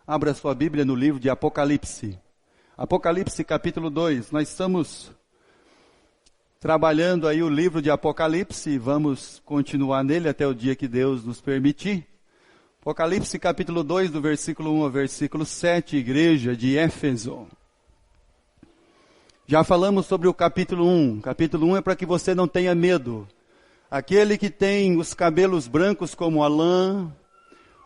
Abra sua Bíblia no livro de Apocalipse. Apocalipse capítulo 2. Nós estamos trabalhando aí o livro de Apocalipse e vamos continuar nele até o dia que Deus nos permitir. Apocalipse capítulo 2, do versículo 1 ao versículo 7, igreja de Éfeso. Já falamos sobre o capítulo 1. Capítulo 1 é para que você não tenha medo. Aquele que tem os cabelos brancos como a lã,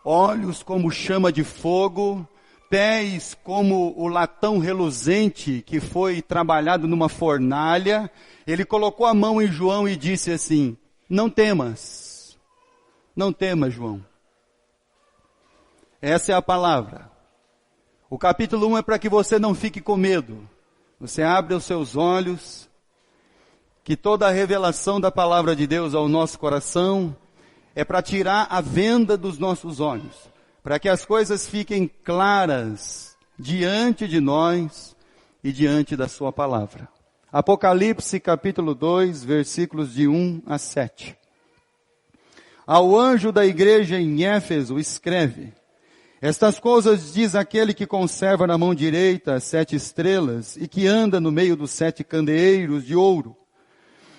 olhos como chama de fogo, pés como o latão reluzente que foi trabalhado numa fornalha, ele colocou a mão em João e disse assim: não temas, João. Essa é a palavra. O capítulo 1 é para que você não fique com medo. Você abre os seus olhos, que toda a revelação da palavra de Deus ao nosso coração é para tirar a venda dos nossos olhos, para que as coisas fiquem claras diante de nós e diante da sua palavra. Apocalipse capítulo 2, versículos de 1 a 7. Ao anjo da igreja em Éfeso escreve: estas coisas diz aquele que conserva na mão direita as 7 estrelas e que anda no meio dos 7 candeeiros de ouro.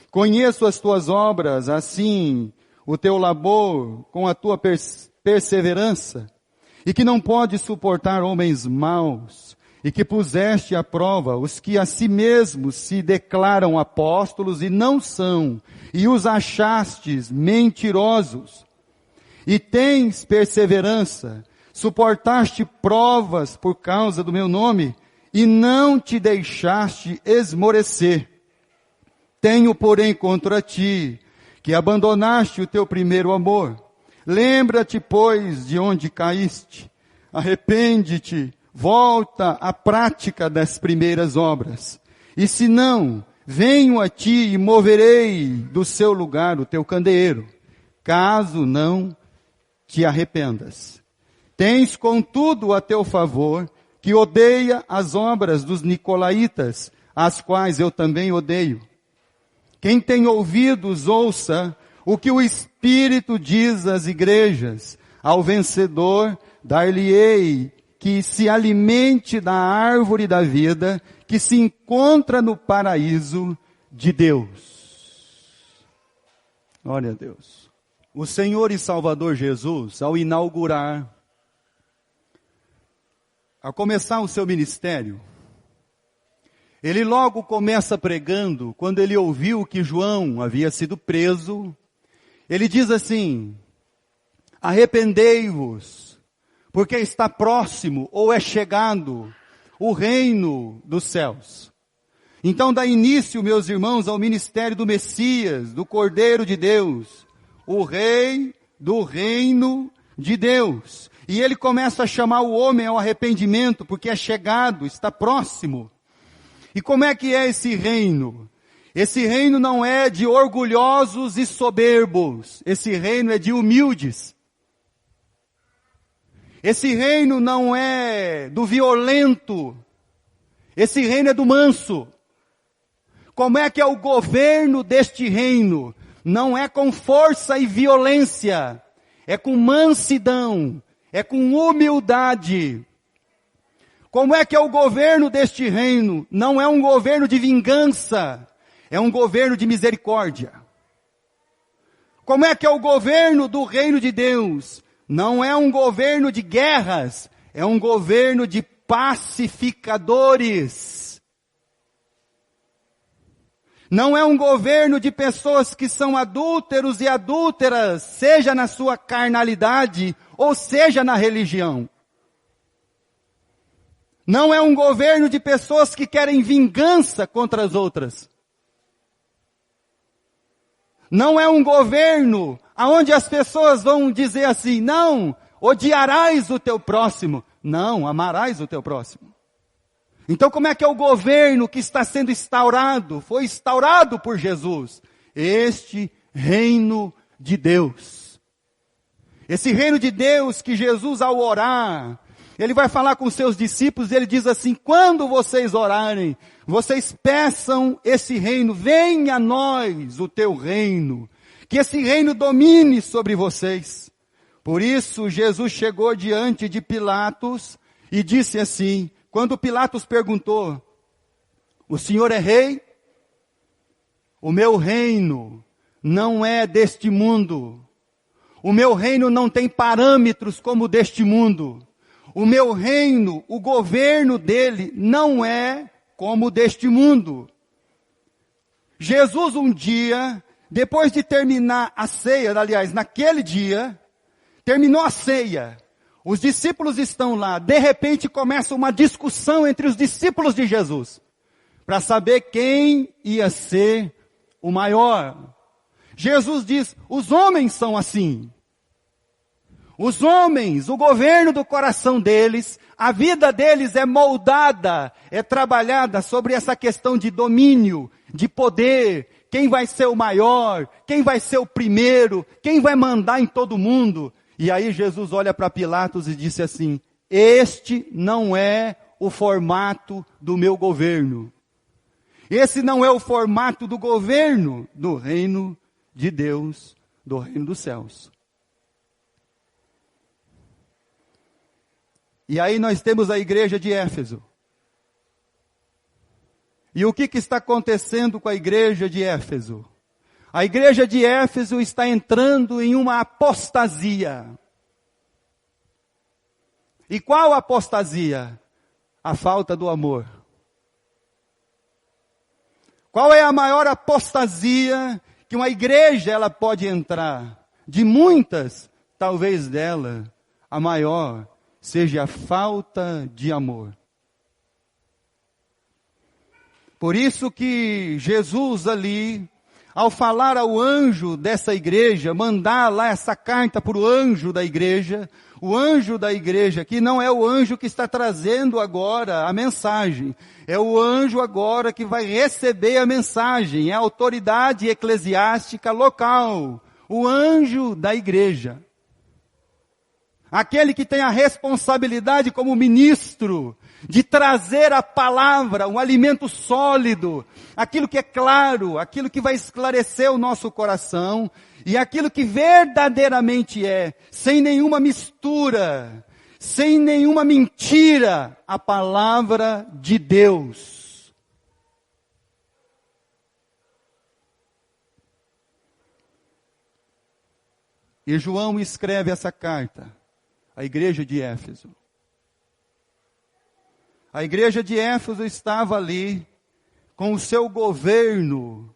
Conheço as tuas obras, assim o teu labor com a tua perseverança, e que não pode suportar homens maus, e que puseste à prova os que a si mesmos se declaram apóstolos e não são, e os achastes mentirosos. E tens perseverança, suportaste provas por causa do meu nome, e não te deixaste esmorecer. Tenho, porém, contra ti, que abandonaste o teu primeiro amor. Lembra-te, pois, de onde caíste. Arrepende-te, volta à prática das primeiras obras. E se não, venho a ti e moverei do seu lugar o teu candeeiro, caso não te arrependas. Tens, contudo, a teu favor, que odeia as obras dos nicolaítas, as quais eu também odeio. Quem tem ouvidos, ouça o que o Espírito diz às igrejas. Ao vencedor, dar-lhe-ei que se alimente da árvore da vida, que se encontra no paraíso de Deus. Glória a Deus. O Senhor e Salvador Jesus, ao começar o seu ministério, ele logo começa pregando, quando ele ouviu que João havia sido preso, ele diz assim: arrependei-vos, porque está próximo, ou é chegado, o reino dos céus. Então dá início, meus irmãos, ao ministério do Messias, do Cordeiro de Deus, o Rei do reino de Deus. E ele começa a chamar o homem ao arrependimento, porque é chegado, está próximo. E como é que é esse reino? Esse reino não é de orgulhosos e soberbos. Esse reino é de humildes. Esse reino não é do violento. Esse reino é do manso. Como é que é o governo deste reino? Não é com força e violência. É com mansidão. É com humildade. Como é que é o governo deste reino? Não é um governo de vingança, é um governo de misericórdia. Como é que é o governo do reino de Deus? Não é um governo de guerras, é um governo de pacificadores. Não é um governo de pessoas que são adúlteros e adúlteras, seja na sua carnalidade ou seja na religião. Não é um governo de pessoas que querem vingança contra as outras. Não é um governo onde as pessoas vão dizer assim: não, odiarás o teu próximo. Não, amarás o teu próximo. Então como é que é o governo que está sendo instaurado? Foi instaurado por Jesus. Este reino de Deus. Esse reino de Deus que Jesus, ao orar, ele vai falar com os seus discípulos e ele diz assim: quando vocês orarem, vocês peçam esse reino, venha a nós o teu reino, que esse reino domine sobre vocês. Por isso Jesus chegou diante de Pilatos e disse assim, quando Pilatos perguntou, o senhor é rei? O meu reino não é deste mundo. O meu reino não tem parâmetros como o deste mundo. O meu reino, o governo dele não é como o deste mundo. Jesus um dia, depois de terminar a ceia, aliás, naquele dia, terminou a ceia. Os discípulos estão lá. De repente começa uma discussão entre os discípulos de Jesus, para saber quem ia ser o maior. Jesus diz, os homens são assim. Os homens, o governo do coração deles, a vida deles é moldada, é trabalhada sobre essa questão de domínio, de poder, quem vai ser o maior, quem vai ser o primeiro, quem vai mandar em todo mundo. E aí Jesus olha para Pilatos e disse assim, este não é o formato do meu governo. Esse não é o formato do governo do reino de Deus, do reino dos céus. E aí nós temos a igreja de Éfeso. E o que está acontecendo com a igreja de Éfeso? A igreja de Éfeso está entrando em uma apostasia. E qual apostasia? A falta do amor. Qual é a maior apostasia que uma igreja ela pode entrar? De muitas, talvez dela, a maior seja a falta de amor. Por isso que Jesus ali, ao falar ao anjo dessa igreja, mandar lá essa carta para o anjo da igreja que não é o anjo que está trazendo agora a mensagem, é o anjo agora que vai receber a mensagem, é a autoridade eclesiástica local, o anjo da igreja. Aquele que tem a responsabilidade como ministro de trazer a palavra, um alimento sólido, aquilo que é claro, aquilo que vai esclarecer o nosso coração e aquilo que verdadeiramente é, sem nenhuma mistura, sem nenhuma mentira, a palavra de Deus. E João escreve essa carta à igreja de Éfeso. A igreja de Éfeso estava ali com o seu governo,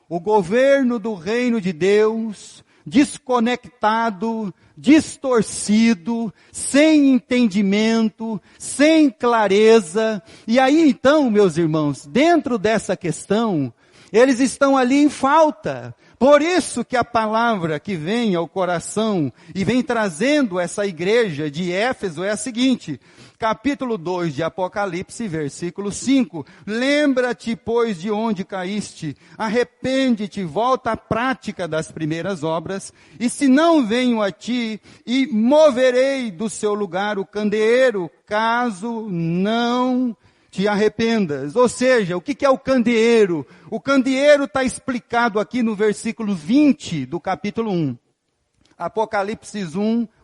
o governo do reino de Deus, desconectado, distorcido, sem entendimento, sem clareza. E aí então, meus irmãos, dentro dessa questão, eles estão ali em falta. Por isso que a palavra que vem ao coração e vem trazendo essa igreja de Éfeso é a seguinte, capítulo 2 de Apocalipse, versículo 5. Lembra-te, pois, de onde caíste, arrepende-te, volta à prática das primeiras obras, e se não venho a ti, e moverei do seu lugar o candeeiro, caso não te arrependas. Ou seja, o que é o candeeiro? O candeeiro está explicado aqui no versículo 20 do capítulo 1. Apocalipse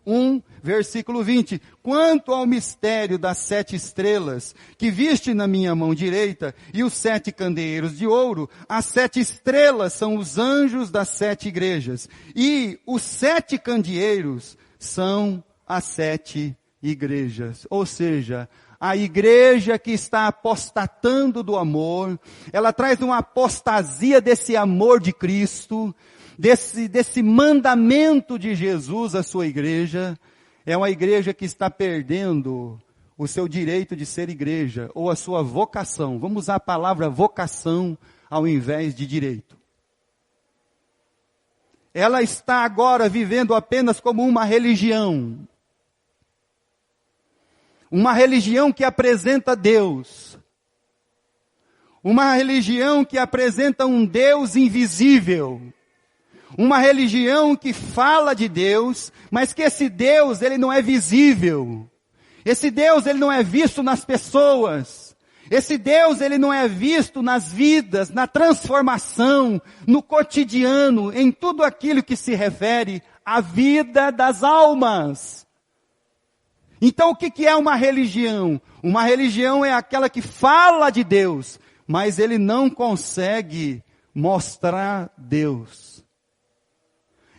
1, versículo 20. Quanto ao mistério das 7 estrelas que viste na minha mão direita e os 7 candeeiros de ouro, as 7 estrelas são os anjos das 7 igrejas e os 7 candeeiros são as 7 igrejas. Ou seja, a igreja que está apostatando do amor, ela traz uma apostasia desse amor de Cristo, desse mandamento de Jesus à sua igreja. É uma igreja que está perdendo o seu direito de ser igreja, ou a sua vocação. Vamos usar a palavra vocação ao invés de direito. Ela está agora vivendo apenas como uma religião. Uma religião que apresenta Deus. Uma religião que apresenta um Deus invisível. Uma religião que fala de Deus, mas que esse Deus, ele não é visível. Esse Deus, ele não é visto nas pessoas. Esse Deus, ele não é visto nas vidas, na transformação, no cotidiano, em tudo aquilo que se refere à vida das almas. Então o que é uma religião? Uma religião é aquela que fala de Deus, mas ele não consegue mostrar Deus.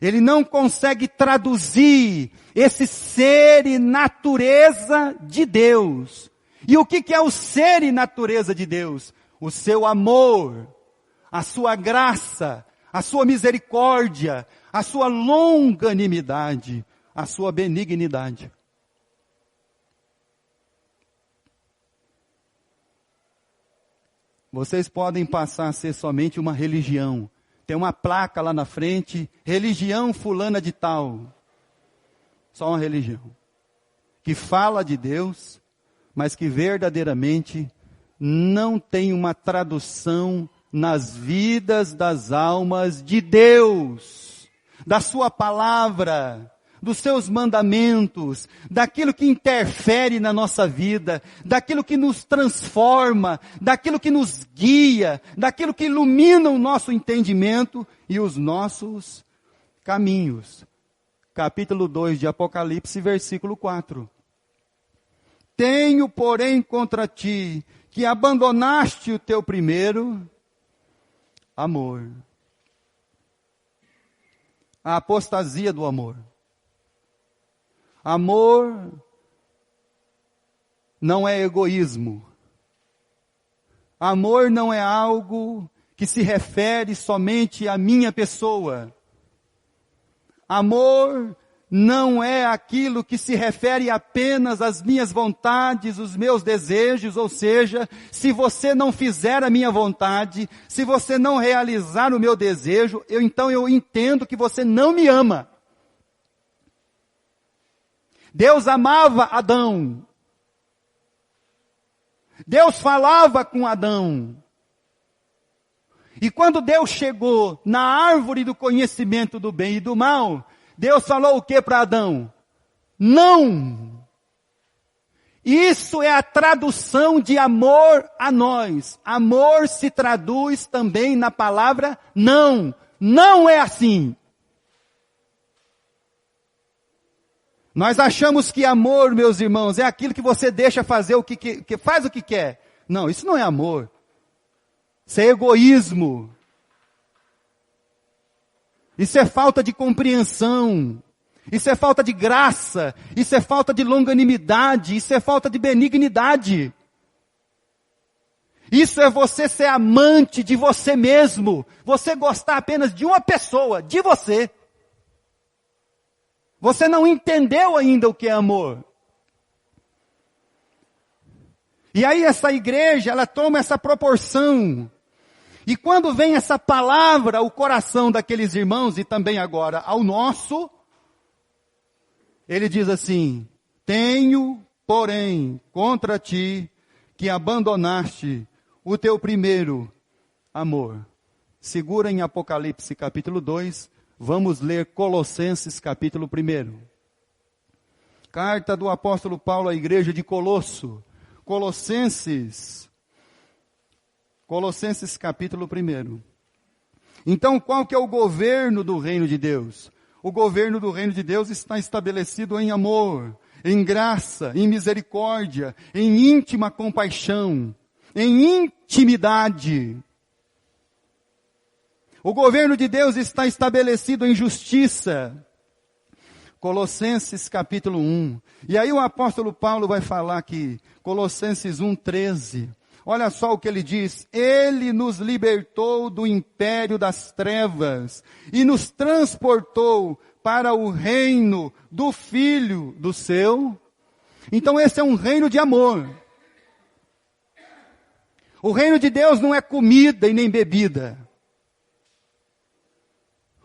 Ele não consegue traduzir esse ser e natureza de Deus. E o que é o ser e natureza de Deus? O seu amor, a sua graça, a sua misericórdia, a sua longanimidade, a sua benignidade. Vocês podem passar a ser somente uma religião. Tem uma placa lá na frente, religião fulana de tal. Só uma religião. Que fala de Deus, mas que verdadeiramente não tem uma tradução nas vidas das almas de Deus, da sua palavra, dos seus mandamentos, daquilo que interfere na nossa vida, daquilo que nos transforma, daquilo que nos guia, daquilo que ilumina o nosso entendimento e os nossos caminhos. Capítulo 2 de Apocalipse, versículo 4. Tenho, porém, contra ti, que abandonaste o teu primeiro amor. A apostasia do amor. Amor não é egoísmo. Amor não é algo que se refere somente à minha pessoa. Amor não é aquilo que se refere apenas às minhas vontades, os meus desejos, ou seja, se você não fizer a minha vontade, se você não realizar o meu desejo, então eu entendo que você não me ama. Deus amava Adão. Deus falava com Adão. E quando Deus chegou na árvore do conhecimento do bem e do mal, Deus falou o que para Adão? Não! Isso é a tradução de amor a nós. Amor se traduz também na palavra não. Não é assim. Nós achamos que amor, meus irmãos, é aquilo que você deixa fazer que faz o que quer. Não, isso não é amor. Isso é egoísmo. Isso é falta de compreensão. Isso é falta de graça. Isso é falta de longanimidade. Isso é falta de benignidade. Isso é você ser amante de você mesmo. Você gostar apenas de uma pessoa, de você. Você não entendeu ainda o que é amor. E aí essa igreja, ela toma essa proporção. E quando vem essa palavra ao coração daqueles irmãos, e também agora ao nosso, ele diz assim: tenho, porém, contra ti, que abandonaste o teu primeiro amor. Segura em Apocalipse capítulo 2, vamos ler Colossenses capítulo 1. Carta do apóstolo Paulo à igreja de Colosso. Colossenses capítulo 1. Então, qual que é o governo do reino de Deus? O governo do reino de Deus está estabelecido em amor, em graça, em misericórdia, em íntima compaixão, em intimidade. O governo de Deus está estabelecido em justiça. Colossenses capítulo 1. E aí o apóstolo Paulo vai falar aqui, Colossenses 1:13. Olha só o que ele diz: ele nos libertou do império das trevas e nos transportou para o reino do Filho do seu. Então esse é um reino de amor. O reino de Deus não é comida e nem bebida.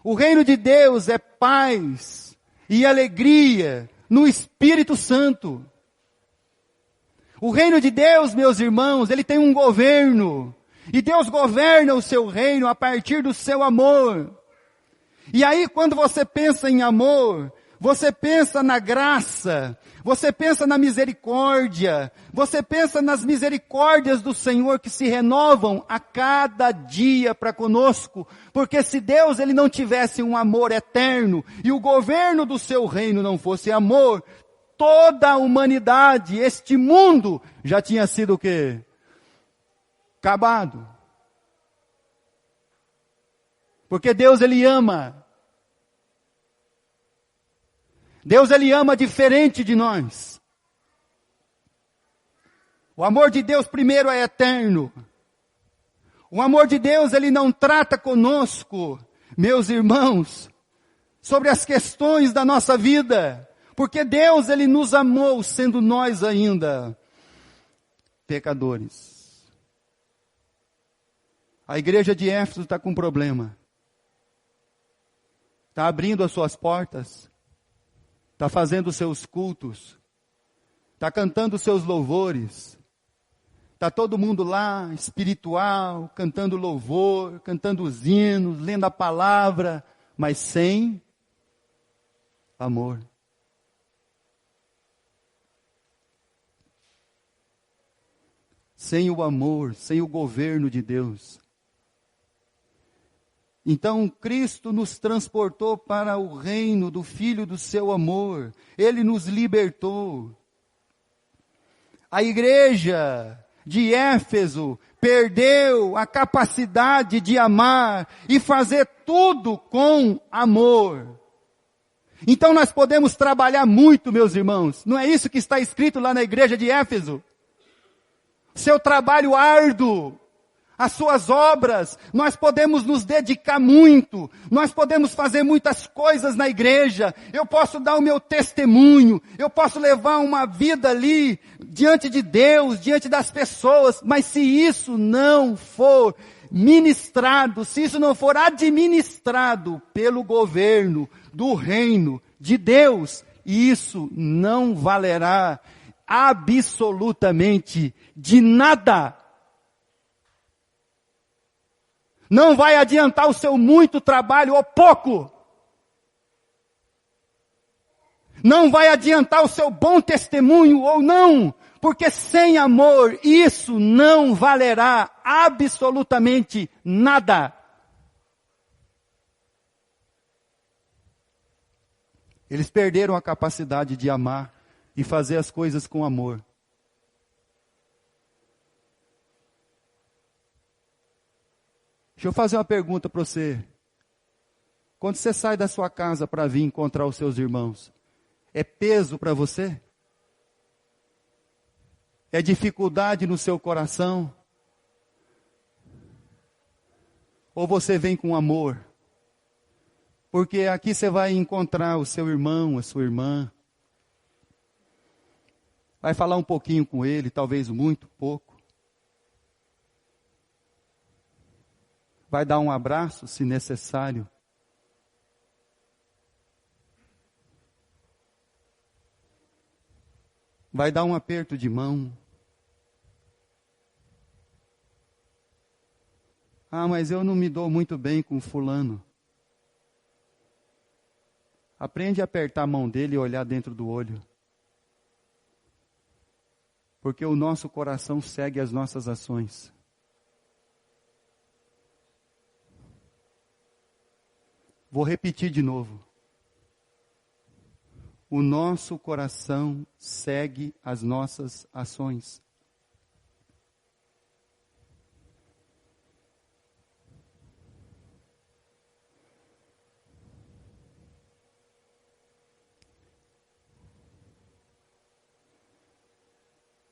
O reino de Deus é paz e alegria no Espírito Santo. O reino de Deus, meus irmãos, ele tem um governo. E Deus governa o seu reino a partir do seu amor. E aí, quando você pensa em amor, você pensa na graça, você pensa na misericórdia, você pensa nas misericórdias do Senhor que se renovam a cada dia para conosco. Porque se Deus ele não tivesse um amor eterno e o governo do seu reino não fosse amor, toda a humanidade, este mundo, já tinha sido o quê? Acabado. Porque Deus, Ele ama. Deus, Ele ama diferente de nós. O amor de Deus primeiro é eterno. O amor de Deus, Ele não trata conosco, meus irmãos, sobre as questões da nossa vida. Porque Deus, Ele nos amou, sendo nós ainda pecadores. A igreja de Éfeso está com um problema. Está abrindo as suas portas. Está fazendo os seus cultos. Está cantando os seus louvores. Está todo mundo lá, espiritual, cantando louvor, cantando os hinos, lendo a palavra, mas sem amor. Sem o amor, sem o governo de Deus. Então Cristo nos transportou para o reino do Filho do seu amor. Ele nos libertou. A igreja de Éfeso perdeu a capacidade de amar e fazer tudo com amor. Então nós podemos trabalhar muito, meus irmãos. Não é isso que está escrito lá na igreja de Éfeso? Seu trabalho árduo, as suas obras, nós podemos nos dedicar muito, nós podemos fazer muitas coisas na igreja, eu posso dar o meu testemunho, eu posso levar uma vida ali, diante de Deus, diante das pessoas, mas se isso não for ministrado, se isso não for administrado pelo governo do reino de Deus, isso não valerá absolutamente de nada. Não vai adiantar o seu muito trabalho ou pouco. Não vai adiantar o seu bom testemunho ou não. Porque sem amor isso não valerá absolutamente nada. Eles perderam a capacidade de amar e fazer as coisas com amor. Deixa eu fazer uma pergunta para você. Quando você sai da sua casa para vir encontrar os seus irmãos, é peso para você? É dificuldade no seu coração? Ou você vem com amor? Porque aqui você vai encontrar o seu irmão, a sua irmã. Vai falar um pouquinho com ele, talvez muito pouco. Vai dar um abraço, se necessário. Vai dar um aperto de mão. Ah, mas eu não me dou muito bem com fulano. Aprende a apertar a mão dele e olhar dentro do olho. Porque o nosso coração segue as nossas ações. Vou repetir de novo. O nosso coração segue as nossas ações.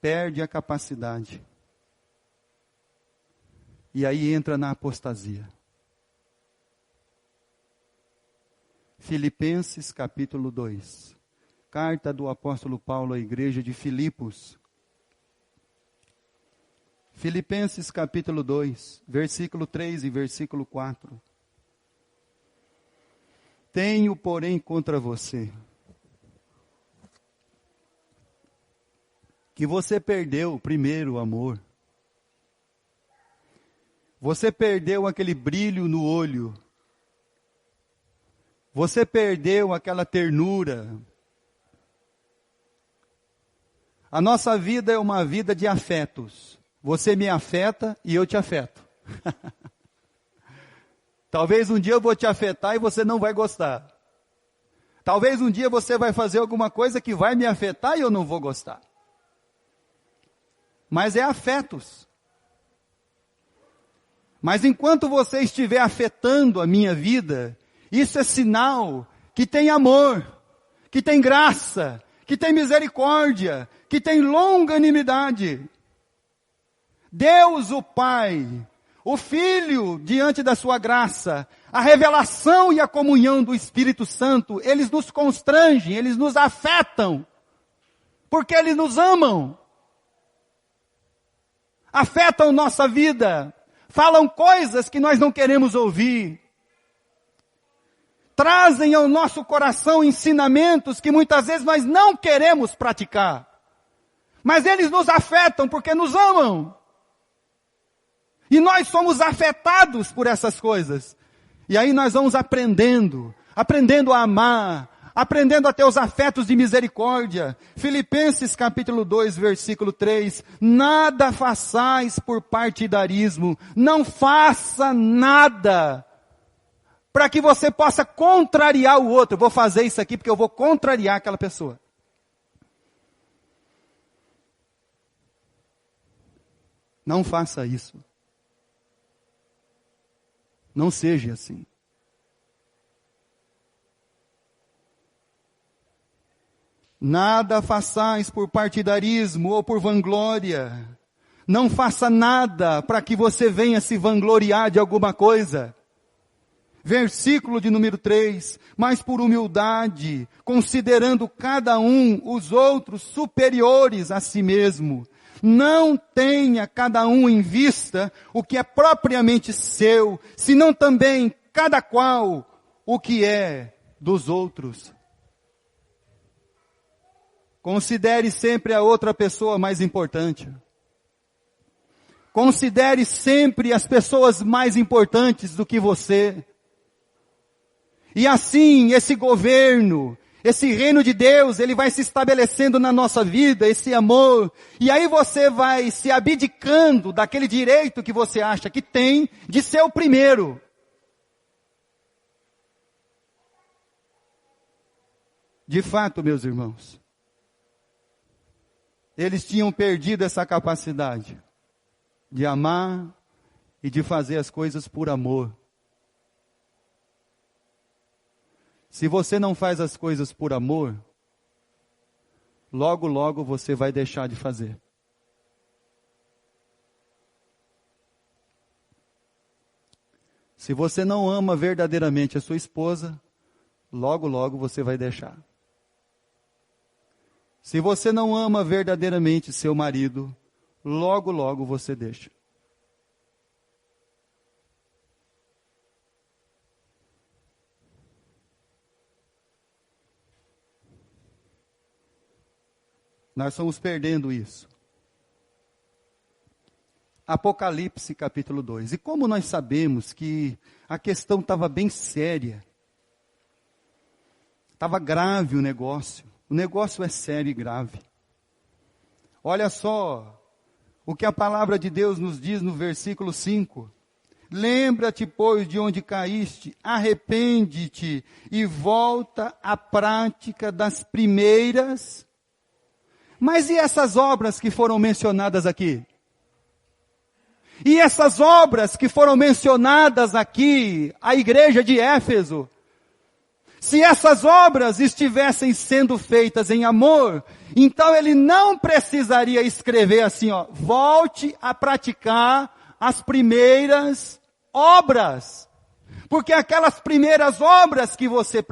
Perde a capacidade. E aí entra na apostasia. Filipenses capítulo 2. Carta do apóstolo Paulo à igreja de Filipos. Filipenses capítulo 2, versículo 3 e versículo 4. Tenho, porém, contra você, que você perdeu o primeiro amor. Você perdeu aquele brilho no olho. Você perdeu aquela ternura. A nossa vida é uma vida de afetos. Você me afeta e eu te afeto. Talvez um dia eu vou te afetar e você não vai gostar. Talvez um dia você vai fazer alguma coisa que vai me afetar e eu não vou gostar. Mas é afetos. Mas enquanto você estiver afetando a minha vida, isso é sinal que tem amor, que tem graça, que tem misericórdia, que tem longanimidade. Deus o Pai, o Filho, diante da sua graça, a revelação e a comunhão do Espírito Santo, eles nos constrangem, eles nos afetam, porque eles nos amam. Afetam nossa vida, falam coisas que nós não queremos ouvir, trazem ao nosso coração ensinamentos que muitas vezes nós não queremos praticar, mas eles nos afetam porque nos amam. E nós somos afetados por essas coisas. E aí nós vamos aprendendo a amar, aprendendo a ter os afetos de misericórdia. Filipenses capítulo 2, versículo 3. Nada façais por partidarismo, não faça nada para que você possa contrariar o outro. Eu vou fazer isso aqui porque eu vou contrariar aquela pessoa. Não faça isso. Não seja assim. Nada façais por partidarismo ou por vanglória. Não faça nada para que você venha se vangloriar de alguma coisa. Versículo de número 3. Mas por humildade, considerando cada um os outros superiores a si mesmo. Não tenha cada um em vista o que é propriamente seu, senão também cada qual o que é dos outros. Considere sempre a outra pessoa mais importante. Considere sempre as pessoas mais importantes do que você. E assim, esse governo, esse reino de Deus, ele vai se estabelecendo na nossa vida, esse amor. E aí você vai se abdicando daquele direito que você acha que tem de ser o primeiro. De fato, meus irmãos, eles tinham perdido essa capacidade de amar e de fazer as coisas por amor. Se você não faz as coisas por amor, logo, logo você vai deixar de fazer. Se você não ama verdadeiramente a sua esposa, logo, logo você vai deixar. Se você não ama verdadeiramente seu marido, logo, logo você deixa. Nós estamos perdendo isso. Apocalipse capítulo 2. E como nós sabemos que a questão estava bem séria, estava grave o negócio é sério e grave. Olha só o que a palavra de Deus nos diz no versículo 5. Lembra-te, pois, de onde caíste, arrepende-te e volta à prática das primeiras. Mas e essas obras que foram mencionadas aqui? E essas obras que foram mencionadas aqui, a igreja de Éfeso, se essas obras estivessem sendo feitas em amor, então ele não precisaria escrever assim, volte a praticar as primeiras obras. Porque aquelas primeiras obras que você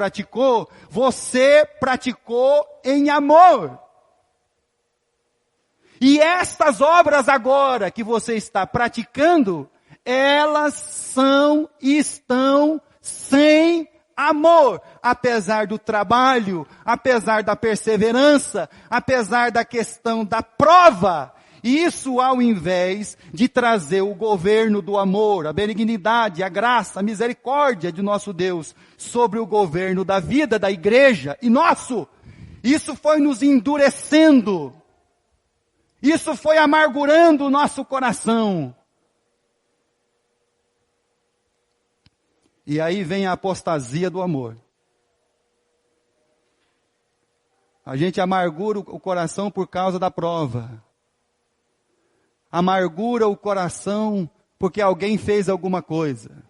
praticou em amor. E estas obras agora que você está praticando, elas estão sem amor, apesar do trabalho, apesar da perseverança, apesar da questão da prova. Isso ao invés de trazer o governo do amor, a benignidade, a graça, a misericórdia de nosso Deus sobre o governo da vida da igreja e nosso. Isso foi nos endurecendo. Isso foi amargurando o nosso coração. E aí vem a apostasia do amor. A gente amargura o coração por causa da prova. Amargura o coração porque alguém fez alguma coisa.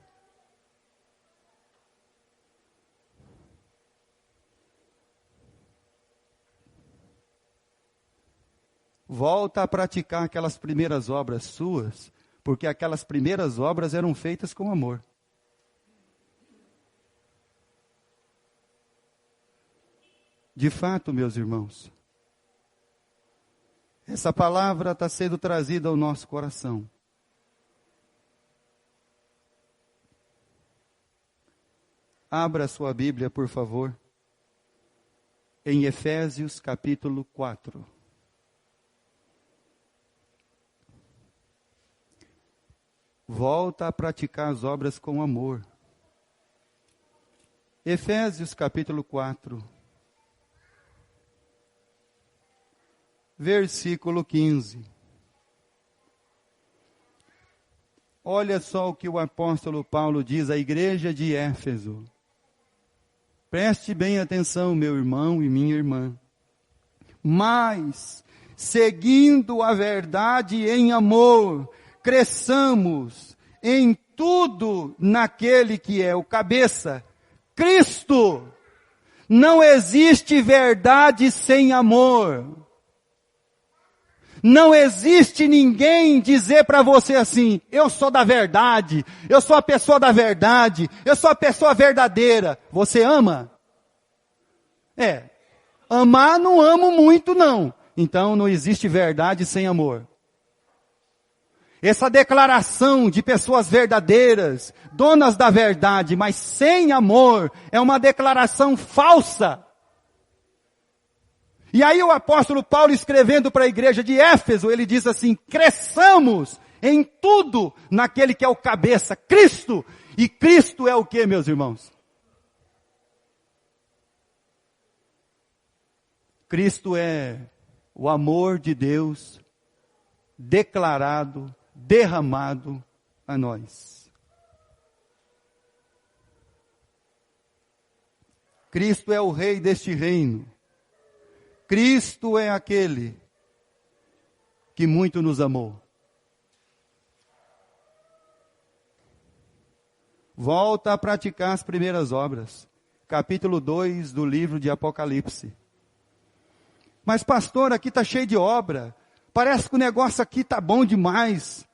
Volta a praticar aquelas primeiras obras suas, porque aquelas primeiras obras eram feitas com amor. De fato, meus irmãos, essa palavra está sendo trazida ao nosso coração. Abra sua Bíblia, por favor, em Efésios capítulo 4. Volta a praticar as obras com amor. Efésios capítulo 4. Versículo 15. Olha só o que o apóstolo Paulo diz à igreja de Éfeso. Preste bem atenção, meu irmão e minha irmã. Mas, seguindo a verdade em amor, cresçamos em tudo naquele que é o cabeça, Cristo. Não existe verdade sem amor. Não existe ninguém dizer para você assim, eu sou da verdade, eu sou a pessoa da verdade, eu sou a pessoa verdadeira. Você ama? Amar não amo muito não. Então não existe verdade sem amor. Essa declaração de pessoas verdadeiras, donas da verdade, mas sem amor, é uma declaração falsa. E aí o apóstolo Paulo, escrevendo para a igreja de Éfeso, ele diz assim, cresçamos em tudo naquele que é o cabeça, Cristo. E Cristo é o que, meus irmãos? Cristo é o amor de Deus declarado, derramado a nós. Cristo é o rei deste reino. Cristo é aquele que muito nos amou. Volta a praticar as primeiras obras. Capítulo 2 do livro de Apocalipse. Mas pastor, aqui está cheio de obra. Parece que o negócio aqui está bom demais.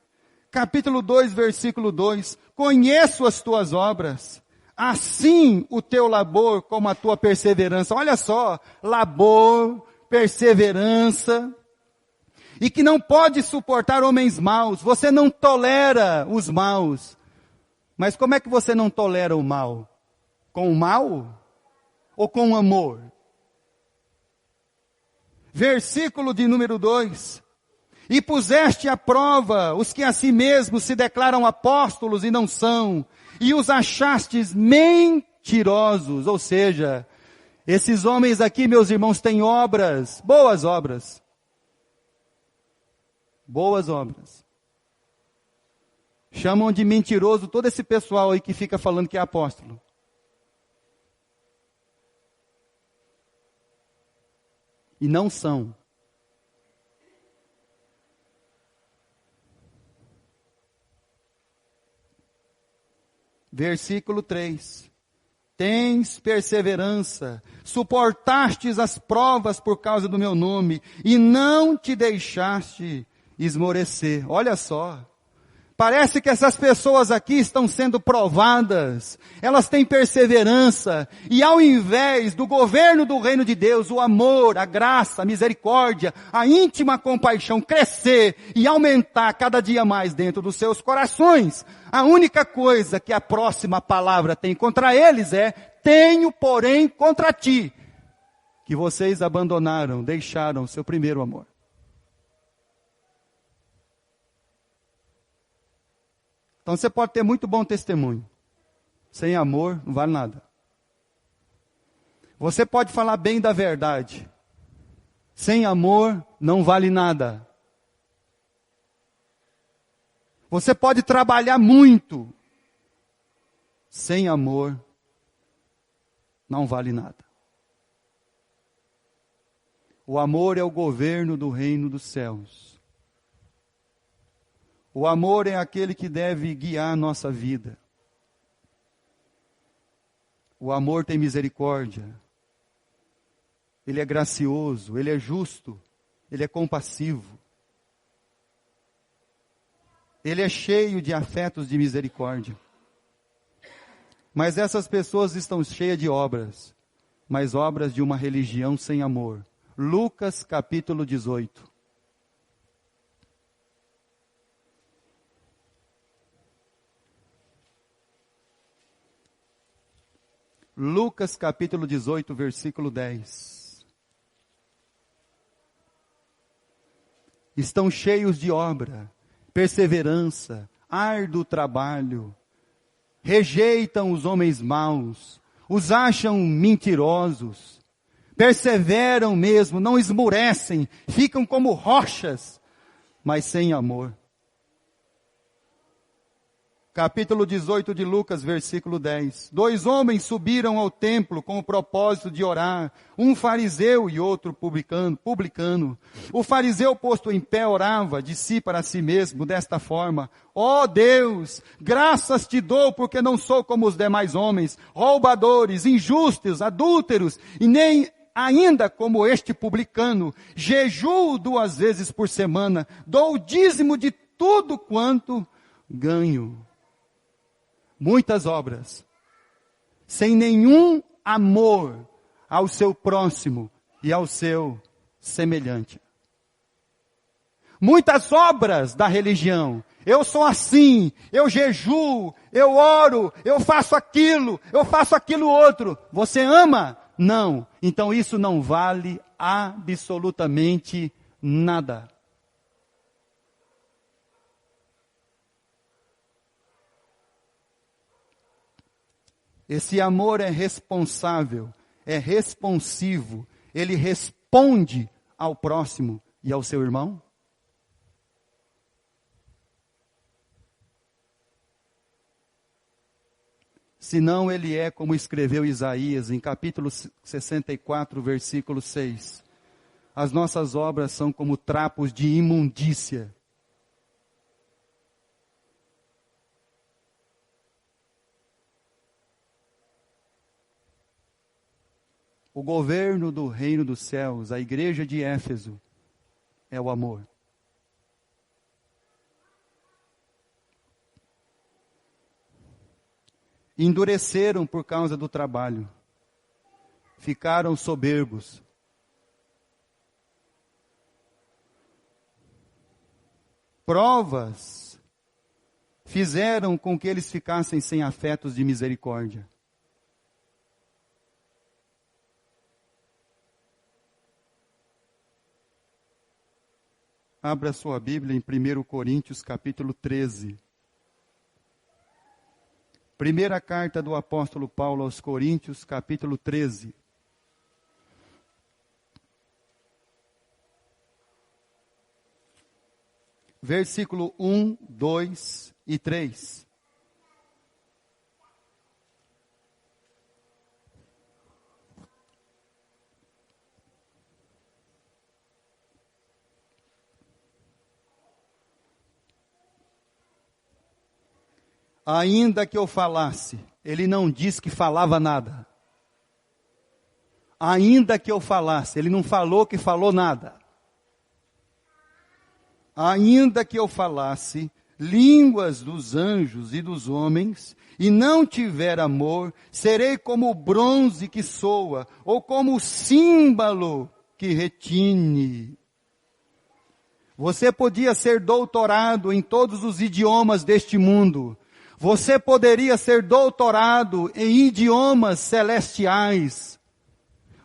Capítulo 2, versículo 2. Conheço as tuas obras. Assim o teu labor como a tua perseverança. Olha só, labor, perseverança. E que não pode suportar homens maus. Você não tolera os maus. Mas como é que você não tolera o mal? Com o mal? Ou com amor? Versículo de número 2. E puseste à prova os que a si mesmos se declaram apóstolos e não são, e os achastes mentirosos. Ou seja, esses homens aqui, meus irmãos, têm obras, boas obras. Boas obras. Chamam de mentiroso todo esse pessoal aí que fica falando que é apóstolo. E não são. Versículo 3. Tens perseverança, suportastes as provas por causa do meu nome, e não te deixaste esmorecer. Olha só. Parece que essas pessoas aqui estão sendo provadas, elas têm perseverança, e ao invés do governo do reino de Deus, o amor, a graça, a misericórdia, a íntima compaixão crescer e aumentar cada dia mais dentro dos seus corações, a única coisa que a próxima palavra tem contra eles é, tenho porém contra ti, que vocês abandonaram, deixaram o seu primeiro amor. Então você pode ter muito bom testemunho. Sem amor, não vale nada. Você pode falar bem da verdade. Sem amor, não vale nada. Você pode trabalhar muito. Sem amor, não vale nada. O amor é o governo do reino dos céus. O amor é aquele que deve guiar a nossa vida. O amor tem misericórdia. Ele é gracioso, ele é justo, ele é compassivo. Ele é cheio de afetos de misericórdia. Mas essas pessoas estão cheias de obras, mas obras de uma religião sem amor. Lucas capítulo 18. Lucas capítulo 18, versículo 10. Estão cheios de obra, perseverança, árduo trabalho, rejeitam os homens maus, os acham mentirosos, perseveram mesmo, não esmurecem, ficam como rochas, mas sem amor. Capítulo 18 de Lucas, versículo 10. 2 homens subiram ao templo com o propósito de orar, um fariseu e outro publicano. O fariseu, posto em pé, orava de si para si mesmo, desta forma: ó Deus, graças te dou, porque não sou como os demais homens, roubadores, injustos, adúlteros, e nem ainda como este publicano. Jejuo 2 vezes por semana, dou o dízimo de tudo quanto ganho. Muitas obras, sem nenhum amor ao seu próximo e ao seu semelhante. Muitas obras da religião. Eu sou assim, eu jejuo, eu oro, eu faço aquilo outro. Você ama? Não. Então isso não vale absolutamente nada. Esse amor é responsável, é responsivo, ele responde ao próximo e ao seu irmão. Senão ele é como escreveu Isaías em capítulo 64, versículo 6. As nossas obras são como trapos de imundícia. O governo do reino dos céus, a igreja de Éfeso, é o amor. Endureceram por causa do trabalho. Ficaram soberbos. Provas fizeram com que eles ficassem sem afetos de misericórdia. Abra sua Bíblia em 1 Coríntios capítulo 13. Primeira carta do apóstolo Paulo aos Coríntios, capítulo 13. Versículo 1, 2 e 3. Ainda que eu falasse, ele não diz que falava nada. Ainda que eu falasse, ele não falou que falou nada. Ainda que eu falasse línguas dos anjos e dos homens, e não tiver amor, serei como o bronze que soa, ou como o símbolo que retine. Você podia ser doutorado em todos os idiomas deste mundo. Você poderia ser doutorado em idiomas celestiais.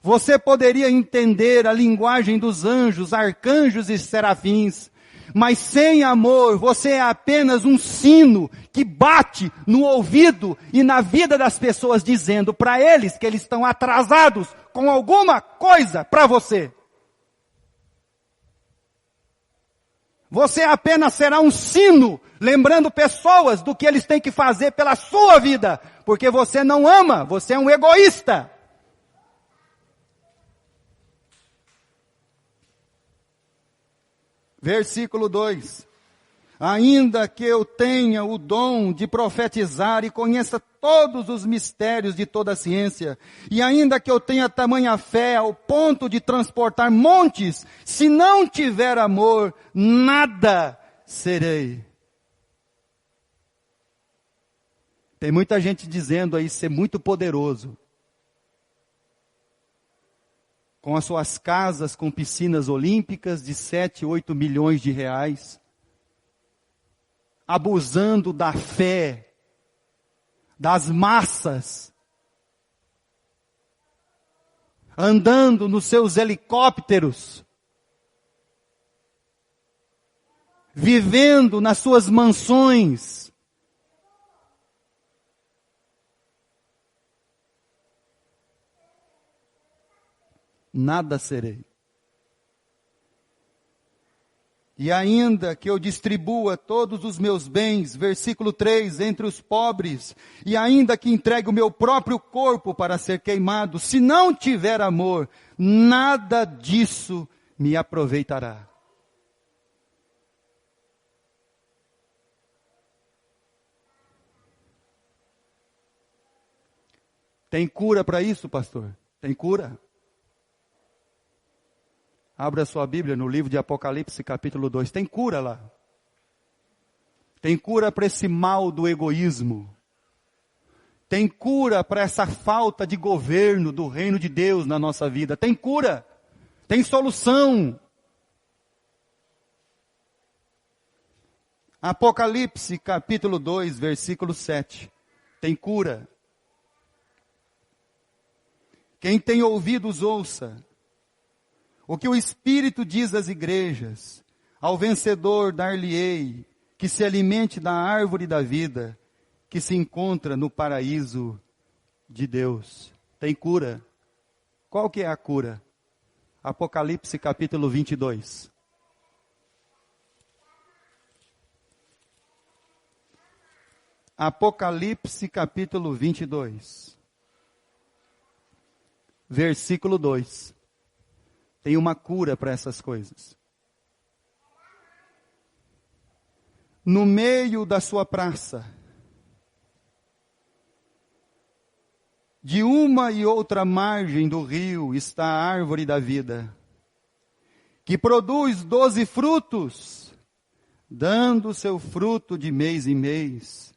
Você poderia entender a linguagem dos anjos, arcanjos e serafins. Mas sem amor, você é apenas um sino que bate no ouvido e na vida das pessoas, dizendo para eles que eles estão atrasados com alguma coisa para você. Você apenas será um sino, lembrando pessoas do que eles têm que fazer pela sua vida, porque você não ama, você é um egoísta. Versículo 2. Ainda que eu tenha o dom de profetizar e conheça todos os mistérios de toda a ciência, e ainda que eu tenha tamanha fé ao ponto de transportar montes, se não tiver amor, nada serei. Tem muita gente dizendo aí ser muito poderoso, com as suas casas com piscinas olímpicas de 7, 8 milhões de reais, abusando da fé das massas, andando nos seus helicópteros, vivendo nas suas mansões, nada serei. E ainda que eu distribua todos os meus bens, versículo 3, entre os pobres, e ainda que entregue o meu próprio corpo para ser queimado, se não tiver amor, nada disso me aproveitará. Tem cura para isso, pastor? Tem cura? Abra sua Bíblia no livro de Apocalipse, capítulo 2. Tem cura lá. Tem cura para esse mal do egoísmo. Tem cura para essa falta de governo do reino de Deus na nossa vida. Tem cura. Tem solução. Apocalipse, capítulo 2, versículo 7. Tem cura. Quem tem ouvidos, ouça. O que o Espírito diz às igrejas: ao vencedor dar-lhe-ei que se alimente da árvore da vida, que se encontra no paraíso de Deus. Tem cura. Qual que é a cura? Apocalipse capítulo 22. Apocalipse capítulo 22. Versículo 2. Tem uma cura para essas coisas. No meio da sua praça, de uma e outra margem do rio, está a árvore da vida, que produz 12 frutos, dando seu fruto de mês em mês.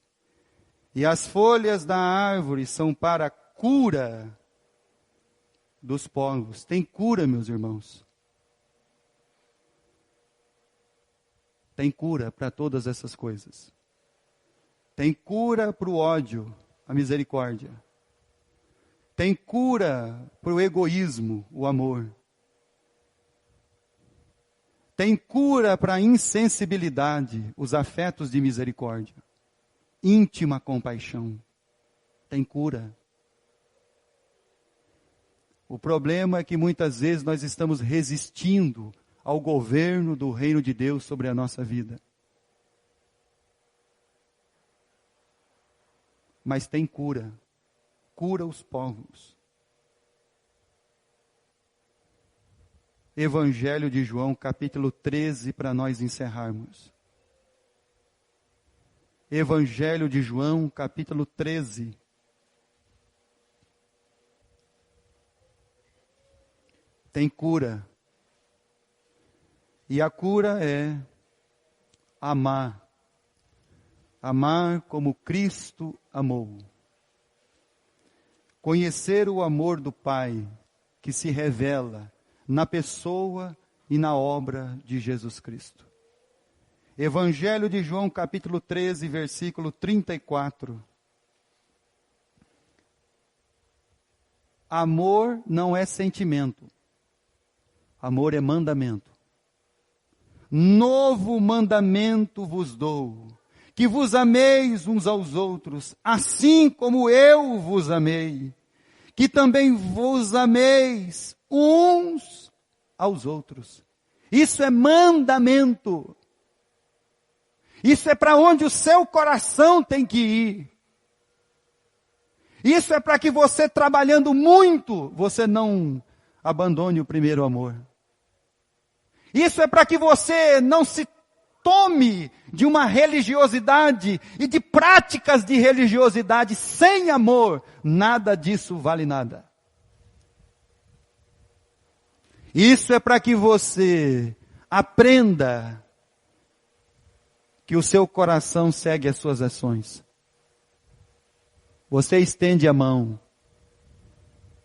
E as folhas da árvore são para a cura dos povos. Tem cura, meus irmãos. Tem cura para todas essas coisas. Tem cura para o ódio, a misericórdia. Tem cura para o egoísmo, o amor. Tem cura para a insensibilidade, os afetos de misericórdia. Íntima compaixão. Tem cura. O problema é que muitas vezes nós estamos resistindo ao governo do reino de Deus sobre a nossa vida. Mas tem cura. Cura os povos. Evangelho de João, capítulo 13, para nós encerrarmos. Evangelho de João, capítulo 13. Tem cura. E a cura é amar. Amar como Cristo amou. Conhecer o amor do Pai que se revela na pessoa e na obra de Jesus Cristo. Evangelho de João, capítulo 13, versículo 34. Amor não é sentimento. Amor é mandamento. Novo mandamento vos dou, que vos ameis uns aos outros, assim como eu vos amei, que também vos ameis uns aos outros. Isso é mandamento. Isso é para onde o seu coração tem que ir. Isso é para que você, trabalhando muito, você não abandone o primeiro amor. Isso é para que você não se tome de uma religiosidade e de práticas de religiosidade sem amor. Nada disso vale nada. Isso é para que você aprenda que o seu coração segue as suas ações. Você estende a mão,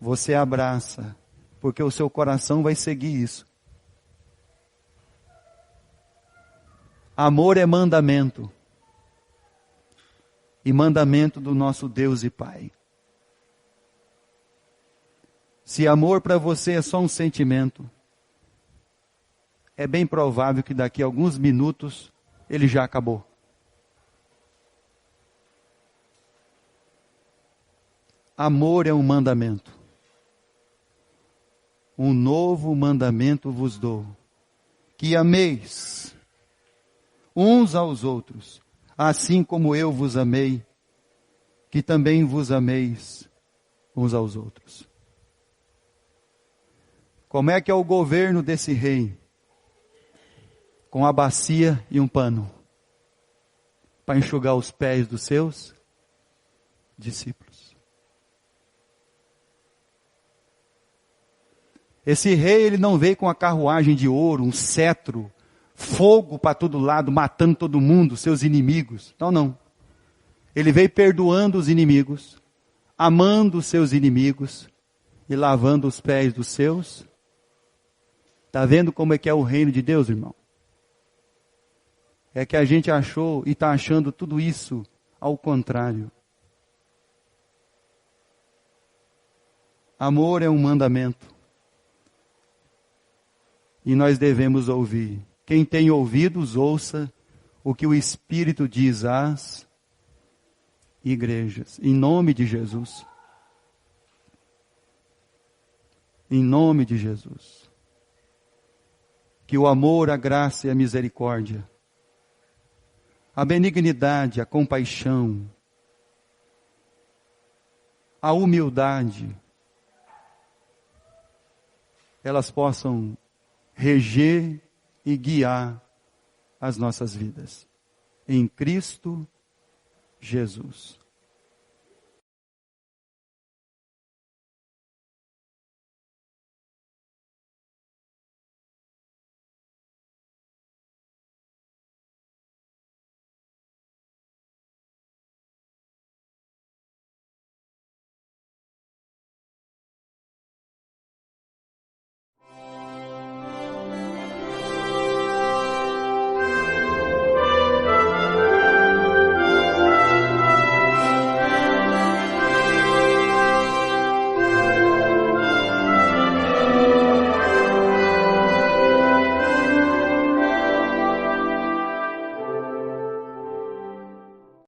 você abraça, porque o seu coração vai seguir isso. Amor é mandamento. E mandamento do nosso Deus e Pai. Se amor para você é só um sentimento, é bem provável que daqui a alguns minutos ele já acabou. Amor é um mandamento. Um novo mandamento vos dou, que ameis uns aos outros, assim como eu vos amei, que também vos ameis uns aos outros. Como é que é o governo desse rei? Com a bacia e um pano, para enxugar os pés dos seus discípulos. Esse rei, ele não veio com a carruagem de ouro, um cetro, fogo para todo lado, matando todo mundo, seus inimigos. Não. Ele veio perdoando os inimigos, amando os seus inimigos e lavando os pés dos seus. Está vendo como é que é o reino de Deus, irmão? É que a gente achou e está achando tudo isso ao contrário. Amor é um mandamento. E nós devemos ouvir. Quem tem ouvidos, ouça o que o Espírito diz às igrejas. Em nome de Jesus. Em nome de Jesus. Que o amor, a graça e a misericórdia, a benignidade, a compaixão, a humildade, elas possam reger e guiar as nossas vidas. Em Cristo Jesus.